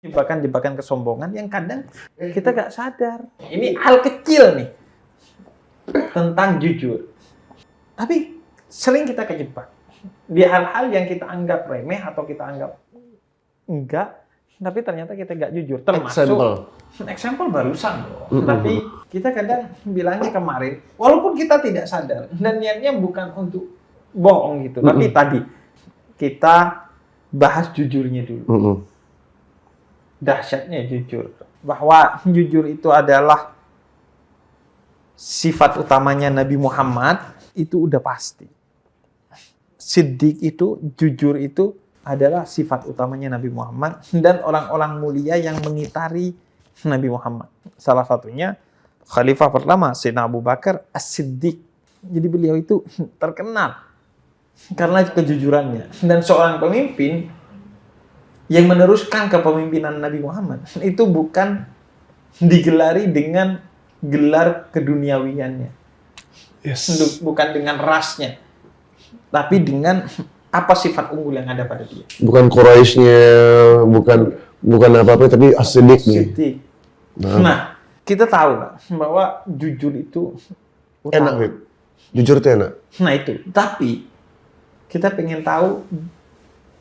jebakan-jebakan kesombongan yang kadang kita nggak sadar. Ini hal kecil nih tentang jujur, tapi sering kita kejebak di hal-hal yang kita anggap remeh atau kita anggap enggak, tapi ternyata kita nggak jujur. Termasuk example barusan loh. Tapi kita kadang bilangnya kemarin, walaupun kita tidak sadar dan niatnya bukan untuk bohong gitu, tapi tadi kita bahas jujurnya dulu. Dahsyatnya jujur, bahwa jujur itu adalah sifat utamanya Nabi Muhammad, itu udah pasti. Siddiq itu, jujur itu adalah sifat utamanya Nabi Muhammad dan orang-orang mulia yang mengitari Nabi Muhammad. Salah satunya Khalifah pertama Sayyidina Abu Bakar As-Siddiq. Jadi beliau itu terkenal karena kejujurannya, dan seorang pemimpin yang meneruskan kepemimpinan Nabi Muhammad itu bukan digelari dengan gelar keduniawiannya, bukan dengan rasnya, tapi dengan apa sifat unggul yang ada pada dia. Bukan Quraish-nya, bukan apa-apa, tapi As-Siddiq nih. Nah, kita tahu lah bahwa jujur itu utama. Enak, Beb. Jujur itu enak. Nah itu, tapi kita pengen tahu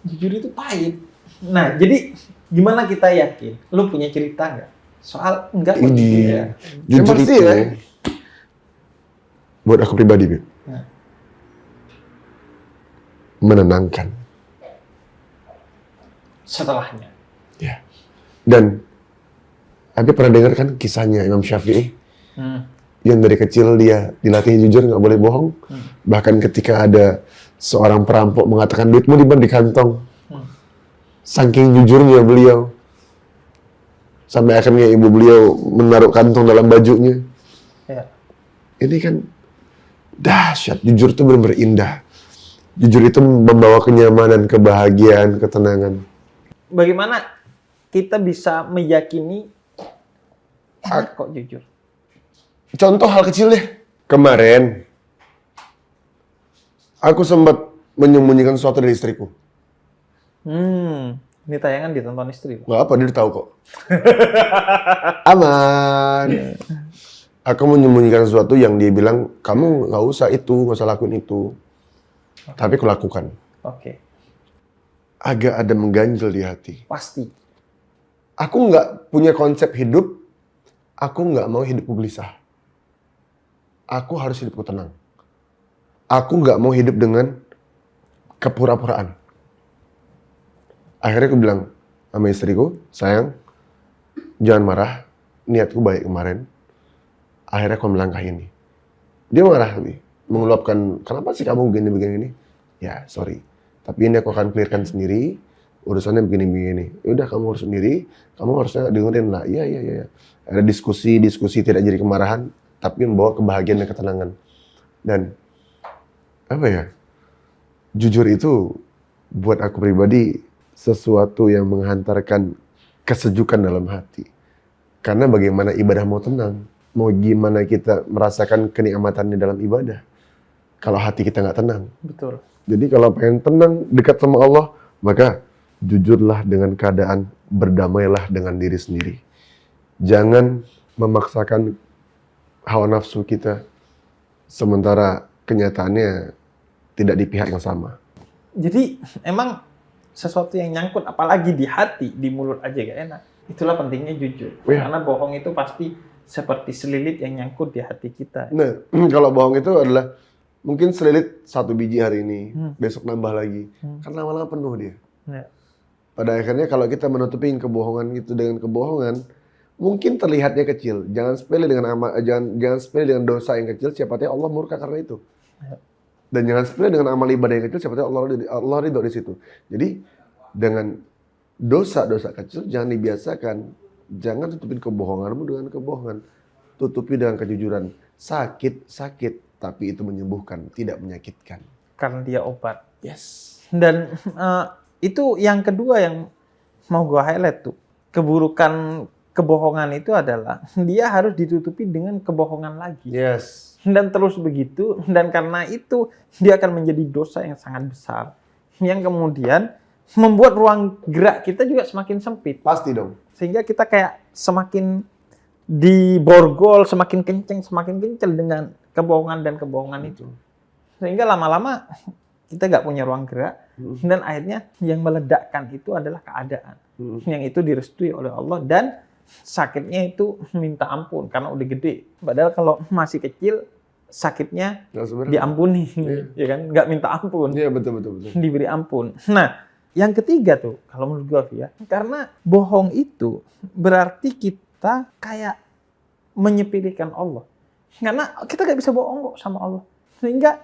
jujur itu pahit. Nah, jadi gimana kita yakin? Lu punya cerita nggak? Soal enggak kok jujur ya. Jujur itu ya. Buat aku pribadi, Beb. Nah. Menenangkan. Setelahnya. Ya. Dan Abi pernah dengar kan kisahnya Imam Syafi'i? Yang dari kecil dia dilatih jujur, nggak boleh bohong. Bahkan ketika ada seorang perampok mengatakan duitmu di kantong. Saking jujurnya beliau, sampai akhirnya ibu beliau menaruh kantong dalam bajunya. Ya. Ini kan dahsyat. Jujur itu benar-benar indah. Jujur itu membawa kenyamanan, kebahagiaan, ketenangan. Bagaimana kita bisa meyakini enak kok jujur? Contoh hal kecil deh. Kemarin aku sempat menyembunyikan sesuatu dari istriku. Ini tayangan ditonton istri. Nggak apa, dia tahu kok. Aman. Aku menyembunyikan sesuatu yang dia bilang, kamu nggak usah lakuin itu. Tapi aku lakukan. Oke. Agak ada mengganjal di hati. Pasti. Aku nggak punya konsep hidup, aku nggak mau hidupku gelisah. Aku harus hidupku tenang. Aku nggak mau hidup dengan kepura-puraan. Akhirnya aku bilang sama istriku, sayang, jangan marah, niatku baik kemarin. Akhirnya aku melangkah ini. Dia marah nih, mengeluapkan, kenapa sih kamu begini-begini? Ya, sorry. Tapi ini aku akan clearkan sendiri, urusannya begini-begini. Yaudah, kamu urus sendiri, kamu harusnya dengerin lah. Iya. Ada diskusi tidak jadi kemarahan, tapi membawa kebahagiaan dan ketenangan. Dan, apa ya, jujur itu buat aku pribadi, sesuatu yang menghantarkan kesejukan dalam hati. Karena bagaimana ibadah mau tenang? Mau gimana kita merasakan kenikmatannya dalam ibadah? Kalau hati kita nggak tenang. Betul. Jadi kalau pengen tenang, dekat sama Allah, maka jujurlah dengan keadaan, berdamailah dengan diri sendiri. Jangan memaksakan hawa nafsu kita, sementara kenyataannya tidak di pihak yang sama. Jadi emang sesuatu yang nyangkut apalagi di hati, di mulut aja gak enak. Itulah pentingnya jujur. Ya. Karena bohong itu pasti seperti selilit yang nyangkut di hati kita. Nah, kalau bohong itu adalah mungkin selilit 1 biji hari ini, besok nambah lagi. Karena lama-lama penuh dia. Ya. Pada akhirnya kalau kita menutupin kebohongan itu dengan kebohongan, mungkin terlihatnya kecil. Jangan sepele dengan dosa yang kecil, siapa tahu Allah murka karena itu. Ya. Dan jangan sepele dengan amal ibadah yang kecil, siapa tahu Allah ridho di situ. Jadi dengan dosa-dosa kecil jangan dibiasakan. Jangan tutupin kebohonganmu dengan kebohongan. Tutupi dengan kejujuran. Sakit, tapi itu menyembuhkan, tidak menyakitkan. Karena dia obat. Yes. Dan itu yang kedua yang mau gue highlight tuh. Keburukan kebohongan itu adalah dia harus ditutupi dengan kebohongan lagi. Yes. Dan terus begitu, dan karena itu dia akan menjadi dosa yang sangat besar yang kemudian membuat ruang gerak kita juga semakin sempit. Pasti dong. Sehingga kita kayak semakin diborgol, semakin kenceng dengan kebohongan dan kebohongan itu. Sehingga lama-lama kita nggak punya ruang gerak, dan akhirnya yang meledakkan itu adalah keadaan. Yang itu direstui oleh Allah, dan sakitnya itu minta ampun karena udah gede. Padahal kalau masih kecil, sakitnya Nggak sebenarnya. diampuni, ya kan? Nggak minta ampun, Iya, betul. diberi ampun. Nah, yang ketiga tuh, kalau menurut gue ya, karena bohong itu berarti kita kayak menyepelekan Allah. Karena kita nggak bisa bohong kok sama Allah. Sehingga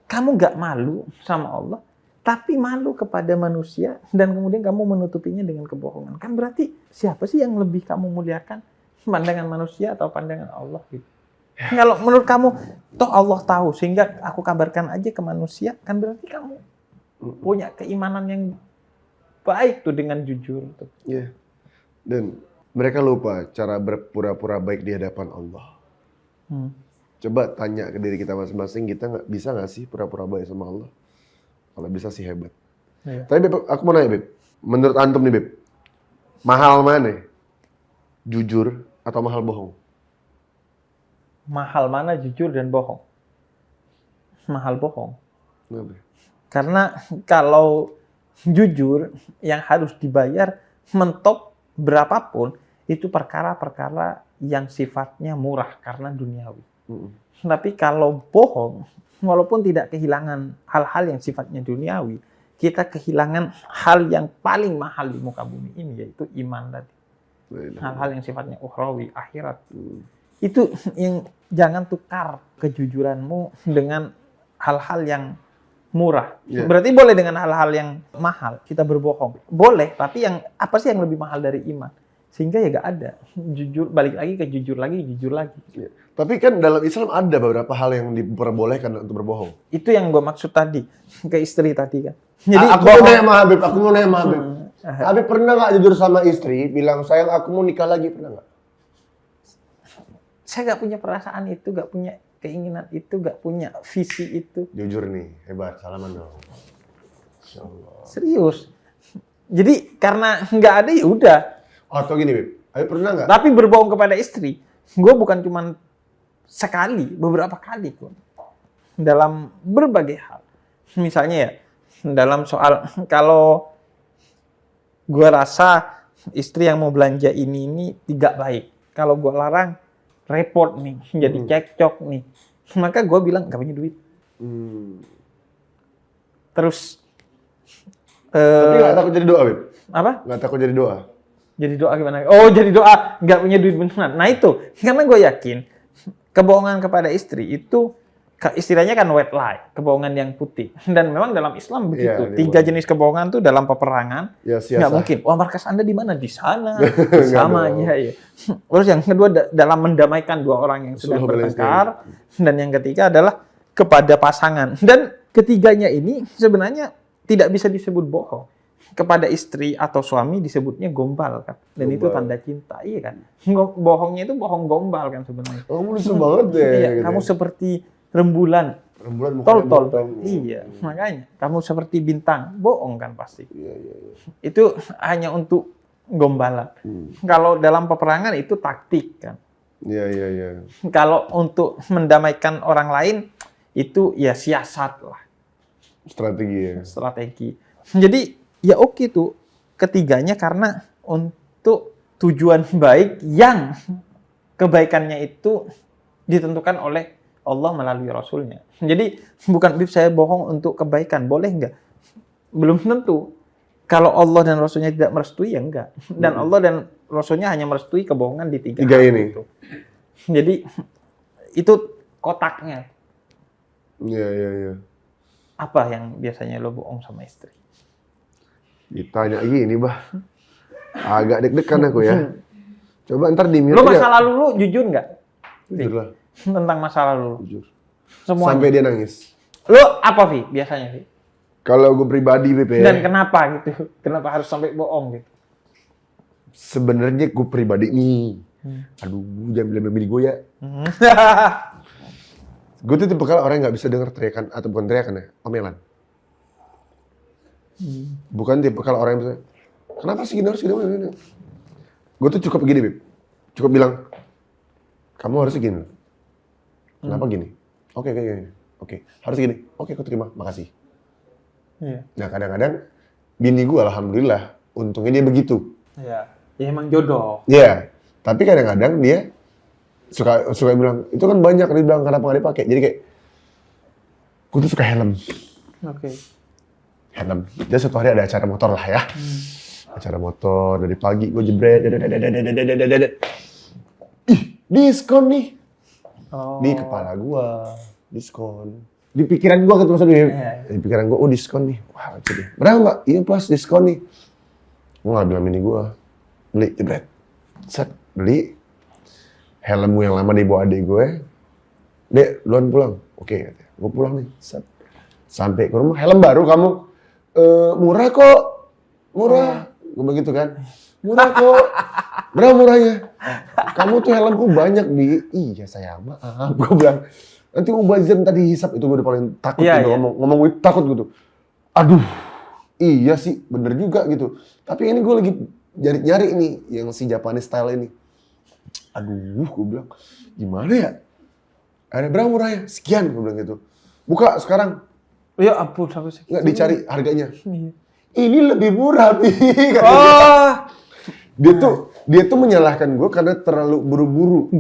kamu nggak malu sama Allah, tapi malu kepada manusia, dan kemudian kamu menutupinya dengan kebohongan. Kan berarti siapa sih yang lebih kamu muliakan? Pandangan manusia atau pandangan Allah gitu? Kalau menurut kamu, toh Allah tahu, sehingga aku kabarkan aja ke manusia, kan berarti kamu punya keimanan yang baik tuh dengan jujur. Tuh. Iya. Dan mereka lupa cara berpura-pura baik di hadapan Allah. Coba tanya ke diri kita masing-masing, kita bisa nggak sih pura-pura baik sama Allah? Kalau bisa sih hebat. Iya. Tapi Beb, aku mau nanya Beb, menurut antum nih Beb, mahal mana? Jujur atau mahal bohong? Mahal mana jujur dan bohong? Mahal bohong. Kenapa? Karena kalau jujur yang harus dibayar mentok berapapun, itu perkara-perkara yang sifatnya murah karena duniawi. Tapi kalau bohong, walaupun tidak kehilangan hal-hal yang sifatnya duniawi, kita kehilangan hal yang paling mahal di muka bumi ini, yaitu iman tadi. Hal-hal yang sifatnya ukhrawi, akhirat. Itu yang jangan tukar kejujuranmu dengan hal-hal yang murah. Yeah. Berarti boleh dengan hal-hal yang mahal kita berbohong. Boleh, tapi yang apa sih yang lebih mahal dari iman? Sehingga ya gak ada. Jujur, balik lagi ke jujur lagi. Ya. Tapi kan dalam Islam ada beberapa hal yang diperbolehkan untuk berbohong. Itu yang gue maksud tadi, ke istri tadi kan. Jadi Aku mau nanya sama Habib, Habib pernah nggak jujur sama istri, bilang sayang aku mau nikah lagi, pernah nggak? Saya gak punya perasaan itu, gak punya keinginan itu, gak punya visi itu. Jujur nih, hebat, salaman dong. Insya Allah. Serius. Jadi karena nggak ada ya udah. Atau gini, Beb, Habib pernah nggak? Tapi berbohong kepada istri, gue bukan cuma sekali, beberapa kali pun. Dalam berbagai hal. Misalnya ya, dalam soal kalau gue rasa istri yang mau belanja ini tidak baik. Kalau gue larang, repot nih, jadi cekcok nih. Maka gue bilang, gak punya duit. Terus... Tapi nggak takut jadi doa, Beb? Apa? Nggak takut jadi doa? Jadi doa gimana? Oh, jadi doa nggak punya duit beneran. Nah itu, karena gue yakin kebohongan kepada istri itu istilahnya kan white lie, kebohongan yang putih. Dan memang dalam Islam begitu. Iya, 3 jenis kebohongan tuh dalam peperangan ya, nggak mungkin. Wah, markas Anda di mana? Di sana. Sama dong. aja ya. Terus yang kedua dalam mendamaikan 2 orang yang sedang bertengkar. Dan yang ketiga adalah kepada pasangan. Dan ketiganya ini sebenarnya tidak bisa disebut bohong. Kepada istri atau suami disebutnya gombal kan, dan gombal. itu tanda cinta, iya kan? Bohongnya itu bohong gombal kan sebenarnya. Kamu lucu banget deh. Iya, gitu. kamu seperti rembulan, Rembulan mukanya tol. botol. Iya, makanya kamu seperti bintang, bohong kan pasti. Iya. Itu hanya untuk gombalan. Kalau dalam peperangan itu taktik kan. Iya. Kalau untuk mendamaikan orang lain itu ya siasat lah. Strategi ya. Strategi. Jadi ya oke tuh ketiganya karena untuk tujuan baik yang kebaikannya itu ditentukan oleh Allah melalui Rasulnya. Jadi bukan saya bohong untuk kebaikan, boleh nggak? Belum tentu. Kalau Allah dan Rasulnya tidak merestui ya enggak. Dan Allah dan Rasulnya hanya merestui kebohongan di 3 Tiga hal ini. itu. Jadi itu kotaknya. Iya. Apa yang biasanya lo bohong sama istri? Ditanya gini, bah. Agak deg-degan aku ya. Coba ntar di mute Lo masa ya. lalu lu jujur nggak? Jujur lah. Tentang masa lalu lu. Jujur. Semuanya. Sampai dia nangis. Lo apa, Vi? Biasanya, Vi? Kalau gue pribadi, Beb ya. Dan kenapa gitu? Kenapa harus sampai bohong gitu? Sebenarnya gue pribadi nih. Aduh, jangan bilang bini gue ya. Gue tuh tipe orang yang nggak bisa denger teriakan, atau bukan teriakan ya, omelan. Bukan tipe kalau orang yang misalnya, kenapa sih gini harus gini. Gue tuh cukup gini, Bib. Cukup bilang, kamu harus gini. Kenapa gini? Oke, gini. Oke, harus gini. Oke, aku terima. Makasih. Iya. Nah, kadang-kadang bini gue alhamdulillah, untungnya dia begitu. Iya. Ya emang jodoh. Iya. Tapi kadang-kadang dia suka bilang, itu kan banyak dia bilang kenapa nggak dipakai. Jadi kayak, gue tuh suka helm. Oke. Helm. Jadi suatu hari ada acara motor lah ya. Acara motor dari pagi gue jebret. Ih, diskon nih. Oh. Di kepala gue, diskon. Di pikiran gue ketemu sama dia. Iya. Di pikiran gue, oh diskon nih. Wah, jadi. Berapa nggak? Iya plus diskon nih. Gue nggak bilang ini gue. Beli, jebret. Set, beli. Helmmu yang lama dibawa adik gue. Dek, duluan pulang. Oke, gue pulang nih. Set. Sampai ke rumah, helm baru kamu. Murah kok. Murah. Gue begitu kan. Murah kok. Berapa murahnya? Kamu tuh helmku banyak di. Iya sayang, maaf. Gue bilang. Nanti mubazir tadi hisap. Itu gue udah paling takut. Iya, gitu. iya. Ngomong gue takut gitu. Aduh. Iya sih, bener juga gitu. Tapi ini gue lagi nyari nih. Yang si Japanese style ini. Aduh, gue bilang. Gimana ya? Ada berapa murahnya? Sekian, gue bilang gitu. Buka sekarang. Ya ampun, sampai segitu. Nggak dicari harganya. Iya. Ini lebih murah, Bi. Oh. Dia tuh menyalahkan gue karena terlalu buru-buru.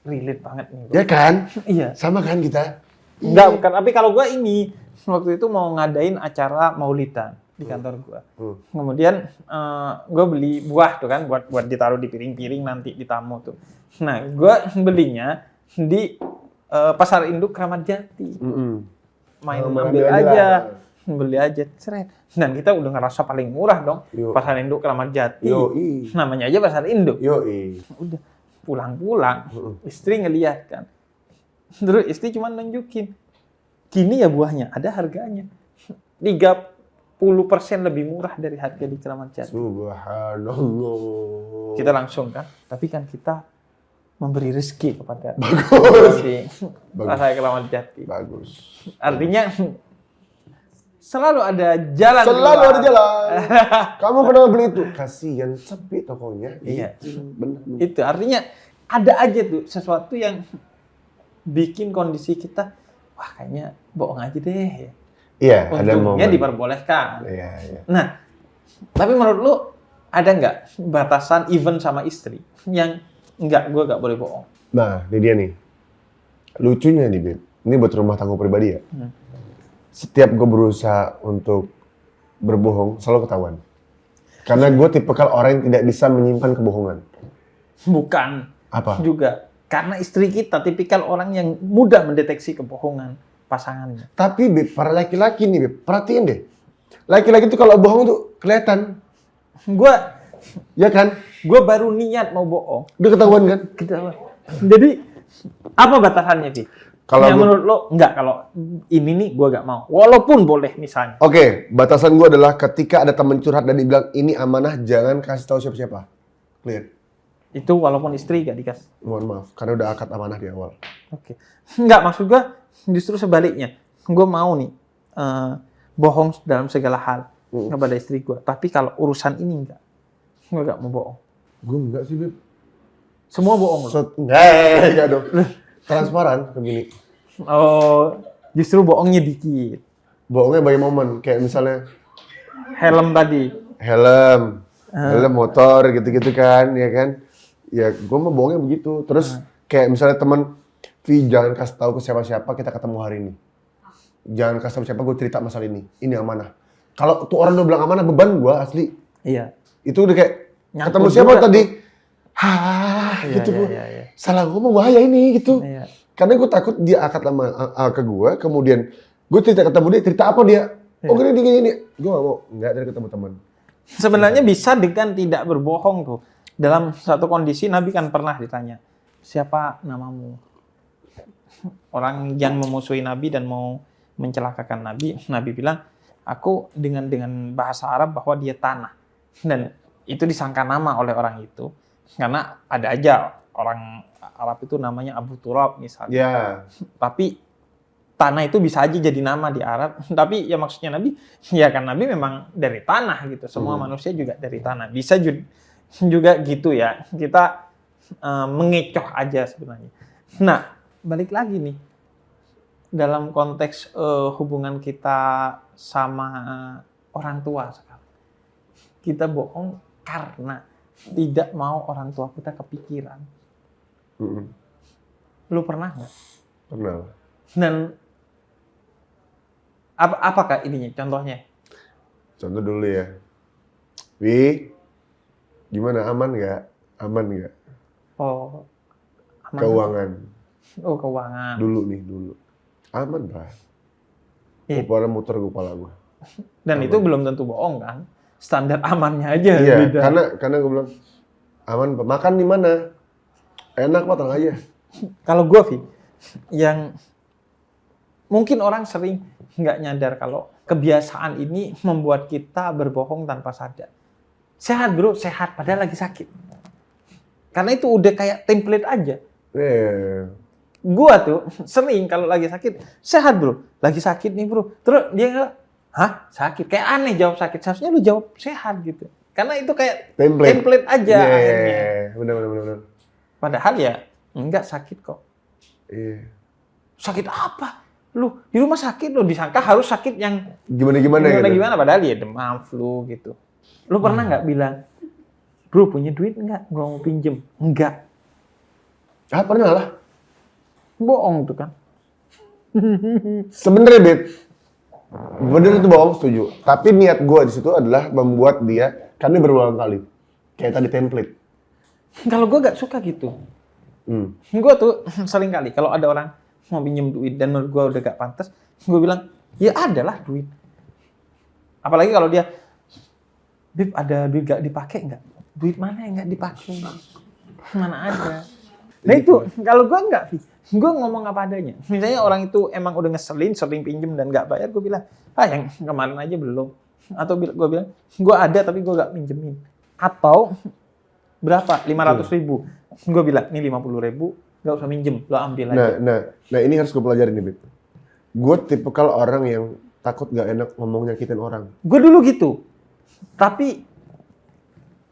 Relate banget nih. Ya kan? Iya. Sama kan kita? Enggak, bukan. Tapi kalau gue ini, waktu itu mau ngadain acara maulidan di kantor gue. Kemudian gue beli buah tuh kan, buat ditaruh di piring-piring nanti di tamu tuh. Nah, gue belinya di Pasar Induk Kramat Jati. Beli aja, seret. Dan kita udah ngerasa paling murah dong. Yo. Pasar Induk Kramat Jati. Yoi. Namanya aja Pasar Induk. Yoi. Udah pulang-pulang, istri ngeliat kan. Terus istri cuma nunjukin, gini ya buahnya, ada harganya. 30% lebih murah dari harga di Kramat Jati. Subhanallah. Kita langsung kan, tapi kan kita memberi rezeki kepada si Pasar Kramat Jati. Bagus. Artinya selalu ada jalan. Selalu keluar. ada jalan. Kamu kenapa beli itu? Kasihan sepi tokonya. Iya. Bener. Itu artinya ada aja tuh sesuatu yang bikin kondisi kita, wah kayaknya bohong aja deh. Iya, ada momen. Untungnya diperbolehkan. Iya. Nah, tapi menurut lu ada nggak batasan even sama istri yang nggak, gue nggak boleh bohong? Nah, ini dia nih. Lucunya nih, Beb. Ini buat rumah tangga pribadi ya. Setiap gue berusaha untuk berbohong, selalu ketahuan. Karena gue tipikal orang yang tidak bisa menyimpan kebohongan. Bukan. Apa? Juga. Karena istri kita tipikal orang yang mudah mendeteksi kebohongan pasangannya. Tapi Beb, para laki-laki nih, Beb, perhatiin deh. Laki-laki tuh kalau bohong tuh kelihatan. Ya kan? Gue baru niat mau bohong. Udah ketahuan kan? Jadi, apa batasannya, Fi? Kalau menurut lo, enggak, kalau ini nih gue gak mau. Walaupun boleh misalnya. Oke, batasan gue adalah ketika ada teman curhat dan dibilang ini amanah, jangan kasih tahu siapa-siapa. Clear. Itu walaupun istri gak dikasih. Mohon maaf, karena udah akad amanah di awal. Oke. Enggak, maksud gue justru sebaliknya. Gue mau nih bohong dalam segala hal kepada istri gue. Tapi kalau urusan ini enggak. Gue gak mau bohong. Gue enggak sih, Beb. Semua bohong lo? Enggak dong. Transparan begini. Oh, justru bohongnya dikit. Bohongnya bagi momen, kayak misalnya Helm tadi. helm motor gitu-gitu kan, ya kan? Ya, gue mah bohongnya begitu. Terus kayak misalnya teman, Vi jangan kasih tahu ke siapa-siapa kita ketemu hari ini. Jangan kasih tahu siapa gue cerita masalah ini. Ini amanah. Kalau tuh orang udah bilang amanah, beban gue asli. Iya. Itu udah kayak Nyangkut ketemu siapa juga tadi? Iya, Gitu gue. iya. Salah gue mau bahaya ini gitu. Iya. Karena gue takut dia akad lama ke gue, kemudian gue cerita ketemu dia, cerita apa dia? Oh gini. Gue gak mau, enggak dari ketemu teman. Sebenarnya bisa dengan tidak berbohong tuh. Dalam satu kondisi Nabi kan pernah ditanya, siapa namamu? Orang yang memusuhi Nabi dan mau mencelakakan Nabi, Nabi bilang, aku dengan bahasa Arab bahwa dia tanah. Dan itu disangka nama oleh orang itu. Karena ada aja orang Arab itu namanya Abu Turab misalnya. Ya. Tapi tanah itu bisa aja jadi nama di Arab. Tapi ya maksudnya Nabi, ya kan Nabi memang dari tanah gitu. Semua manusia juga dari tanah. Bisa juga gitu ya. Kita mengecoh aja sebenarnya. Nah, balik lagi nih. Dalam konteks hubungan kita sama orang tua sekarang. Kita bohong karena tidak mau orang tua kita kepikiran. Lu pernah nggak? Pernah. Dan apakah ininya contohnya? Contoh dulu ya. Wi, gimana, aman nggak? Aman nggak? Oh, aman. Keuangan. Oh, keuangan. Dulu. Aman, Pak. Iya. Kepala muter kepala gua. Dan aman. itu belum tentu bohong kan? Standar amannya aja Iya, beda. karena gua bilang aman, Pak. Makan di mana? Enak, Pak, tenang aja. Kalau gue, Vi, yang mungkin orang sering nggak nyadar kalau kebiasaan ini membuat kita berbohong tanpa sadar. Sehat bro, sehat, padahal lagi sakit. Karena itu udah kayak template aja. Gua tuh sering kalau lagi sakit, sehat bro, lagi sakit nih bro. Terus dia nggak, hah sakit? Kayak aneh jawab sakit. Seharusnya lu jawab sehat gitu. Karena itu kayak template aja akhirnya. Bener. Padahal ya enggak sakit kok. Iya. Sakit apa? Lu di rumah sakit, lu disangka harus sakit yang Gimana padahal ya demam, flu gitu. Lu pernah nggak bilang, bro punya duit nggak? Gua mau pinjem. Enggak. Ah, pernah lah. Bohong tuh kan. Sebenarnya, Beb, bener itu bohong, setuju. Tapi niat gue di situ adalah membuat dia, karena berulang kali. Kayak tadi template. Kalau gue gak suka gitu. Gue tuh sering kali kalau ada orang mau pinjem duit dan menurut gue udah gak pantas, gue bilang, ya ada lah duit. Apalagi kalau dia, Beb ada duit gak dipakai nggak? Duit mana yang gak dipakai? Mana ada? Nah itu, kalau gue enggak, gue ngomong apa adanya. Misalnya orang itu emang udah ngeselin, sering pinjem dan gak bayar, gue bilang, yang kemarin aja belum. Atau gue bilang, gue ada tapi gue gak pinjemin. Atau berapa? 500.000. Gue bilang, ini 50.000, gak usah minjem, lo ambil aja. Nah ini harus gue pelajarin nih, Beb. Gue tipikal orang yang takut gak enak ngomong nyakitin orang. Gue dulu gitu. Tapi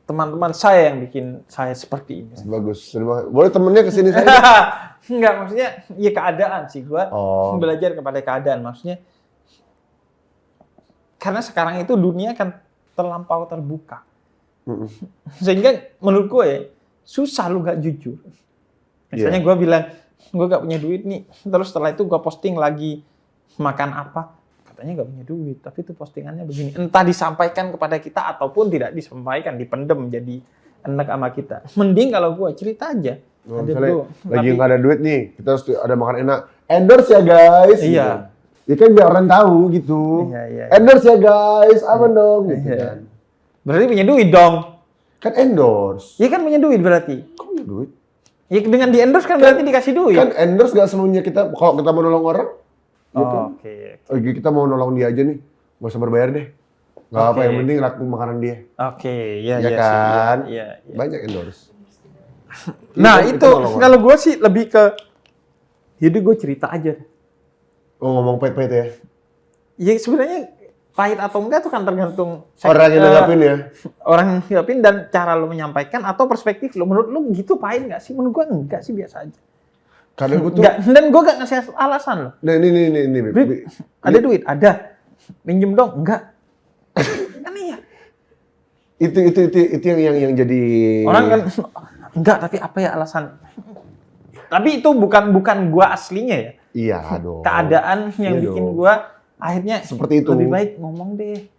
teman-teman saya yang bikin saya seperti ini. Bagus. Boleh temennya kesini saya? Enggak, maksudnya ya keadaan sih. Gue belajar kepada keadaan. Maksudnya karena sekarang itu dunia kan terlampau terbuka. Sehingga menurut gue ya, susah lu gak jujur. Misalnya gue bilang, gue gak punya duit nih. Terus setelah itu gue posting lagi makan apa. Katanya gak punya duit, tapi itu postingannya begini. Entah disampaikan kepada kita ataupun tidak disampaikan, dipendem jadi enak sama kita. Mending kalau gue cerita aja. Misalnya lagi nggak ada duit nih, kita harus ada makan enak. Endorse ya guys. Iya. Gitu. Ya kan biar orang tahu gitu. Iya. Endorse ya guys, apa dong gitu kan. Berarti punya duit dong. Kan endorse. Iya kan punya duit berarti. Kok punya duit? Ya dengan di endorse kan berarti dikasih duit. Kan endorse gak semuanya kita, kalau kita mau nolong orang, gitu. Oke. Kita mau nolong dia aja nih, gak usah berbayar deh. Gak apa, yang penting laku makanan dia. Oke, ya kan? Iya. Banyak endorse. Nah itu kalau gue sih lebih ke, jadi gue cerita aja. Oh ngomong pahit-pahit ya? Ya sebenarnya pahit atau enggak tuh kan tergantung orang yang nanggapin ya? Orang yang nanggapin dan cara lo menyampaikan atau perspektif lo. Menurut lo gitu pahit nggak sih? Menurut gue enggak sih, biasa aja. Karena gue tuh... Dan gue gak ngasih alasan lo. Nah ini. Beb, ada duit? Ada. Minjem dong? Enggak. Kan iya. Itu yang jadi... Orang kan, enggak, tapi apa ya alasan? Tapi itu bukan gue aslinya ya. Iya dong. Keadaan yang bikin gue akhirnya seperti itu. Lebih baik ngomong deh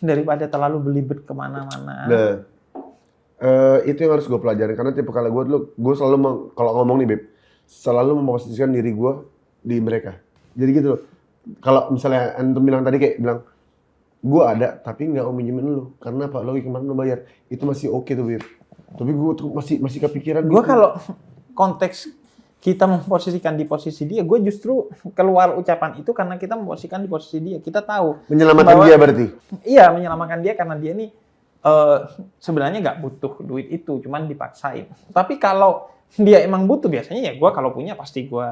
daripada terlalu belibet kemana-mana. Nah, itu yang harus gue pelajarin karena tipe kali gue selalu kalau ngomong nih Beb, selalu memposisikan diri gue di mereka. Jadi gitu loh. Kalau misalnya antum bilang tadi kayak bilang gue ada tapi nggak mau minjemin lu karena Pak Logi kemarin lu bayar, itu masih oke tuh Beb. Tapi gue tuh masih kepikiran. Gue kalau konteks kita memposisikan di posisi dia, gue justru keluar ucapan itu karena kita memposisikan di posisi dia. Kita tahu menyelamatkan dia berarti. Iya, menyelamatkan dia karena dia nih sebenarnya nggak butuh duit itu, cuman dipaksain. Tapi kalau dia emang butuh, biasanya ya gue kalau punya pasti gue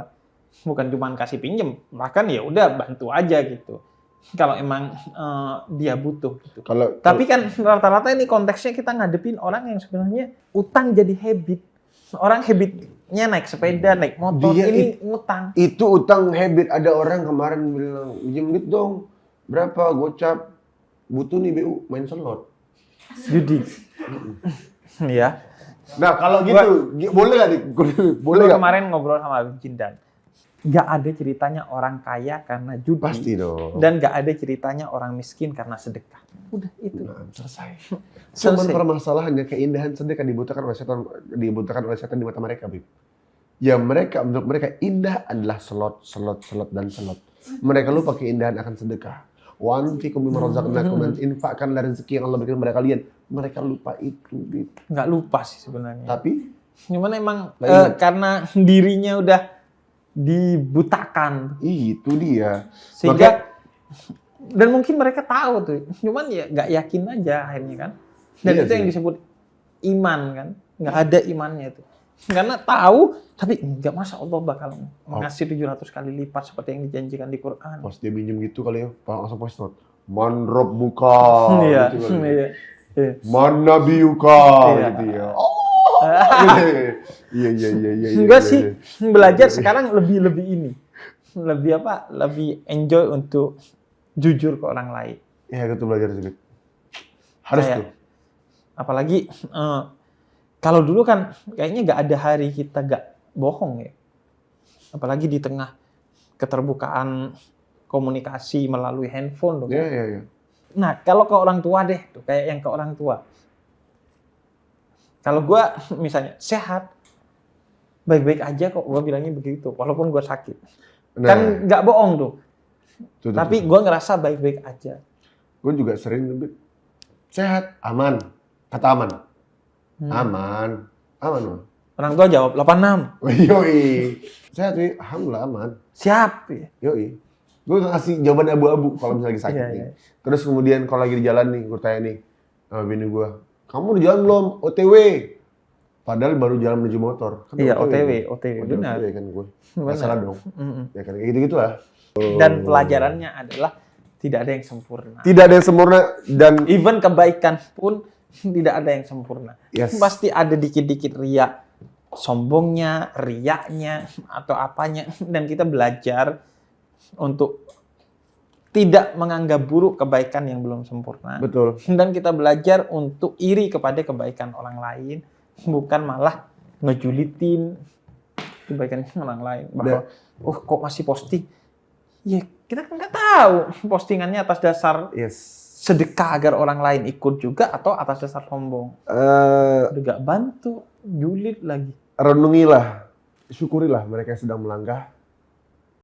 bukan cuma kasih pinjem, bahkan ya udah bantu aja gitu. Kalau emang dia butuh gitu. Tapi kan rata-rata ini konteksnya kita ngadepin orang yang sebenarnya utang jadi habit. Orang habitnya naik sepeda, naik motor, ini ngutang. Itu utang habit. Ada orang kemarin bilang, pinjam duit dong. Berapa gocap? Butuh nih BU, main slot. Judi. Ya. Nah kalau gitu, boleh nggak nih? Boleh nggak? Kemarin ngobrol sama Habib Jindan. Nggak ada ceritanya orang kaya karena judi. Pasti dong. Dan nggak ada ceritanya orang miskin karena sedekah. Udah itu. Nah, selesai. Cuman permasalahannya keindahan sedekah dibutuhkan oleh setan di mata mereka, Bib. Ya menurut mereka indah adalah slot, dan slot. Mereka lupa keindahan akan sedekah. Wa anfiqu mimma razaqnakum, infakkanlah rezeki yang Allah berikan kepada kalian. Mereka lupa itu, Bib. Nggak lupa sih sebenarnya. Tapi cuman emang karena dirinya udah dibutakan. Itu dia. Sehingga dan mungkin mereka tahu tuh, cuman ya nggak yakin aja akhirnya kan. Dan iya itu yang disebut iman kan, nggak ada imannya itu. Karena tahu, tapi nggak, masa Allah bakal ngasih 700 kali lipat seperti yang dijanjikan di Quran. Pas dia minjem gitu kali ya, langsung post note. Man rabbuka. Iya, gitu kali. iya. Man nabiyuka. Gitu ya. Iya. Enggak sih, belajar sekarang lebih ini. Lebih enjoy untuk jujur ke orang lain. Iya, itu belajar sih. Harus tuh. Apalagi kalau dulu kan kayaknya nggak ada hari kita nggak bohong ya. Apalagi di tengah keterbukaan komunikasi melalui handphone dong. Iya. Nah, kalau ke orang tua deh, tuh kayak yang ke orang tua. Kalau gue misalnya sehat, baik-baik aja kok, gue bilangnya begitu, walaupun gue sakit. Nah, Kan nggak bohong tuh. Tapi tuh. gue ngerasa baik-baik aja. Gue juga sering sehat, aman, kata aman. Aman. Man. Orang tua jawab 86. Yoi. Sehat, wi. Alhamdulillah aman. Siap. Yoi. Gue ngasih jawaban abu-abu kalau misalnya lagi sakit nih. Iya. Terus kemudian kalau lagi di jalan nih, gue tanya nih sama bini gue, kamu di jalan belum? OTW. Padahal baru jalan menuju motor. Kan Iya, OTW. OTW. Benar. OTW kan gue. Masalah dong. Ya kan gitu lah. Dan pelajarannya adalah tidak ada yang sempurna. Tidak ada yang sempurna dan Even kebaikan pun tidak ada yang sempurna. Yes. Pasti ada dikit-dikit riak, sombongnya, riaknya, atau apanya. Dan kita belajar untuk tidak menganggap buruk kebaikan yang belum sempurna. betul. Dan kita belajar untuk iri kepada kebaikan orang lain, bukan malah ngejulitin kebaikan orang lain. Bahwa, kok masih posting? Ya, kita kan nggak tahu postingannya atas dasar sedekah agar orang lain ikut juga atau atas dasar sombong. Udah gak bantu, julid lagi. Renungilah, syukurilah mereka yang sedang melangkah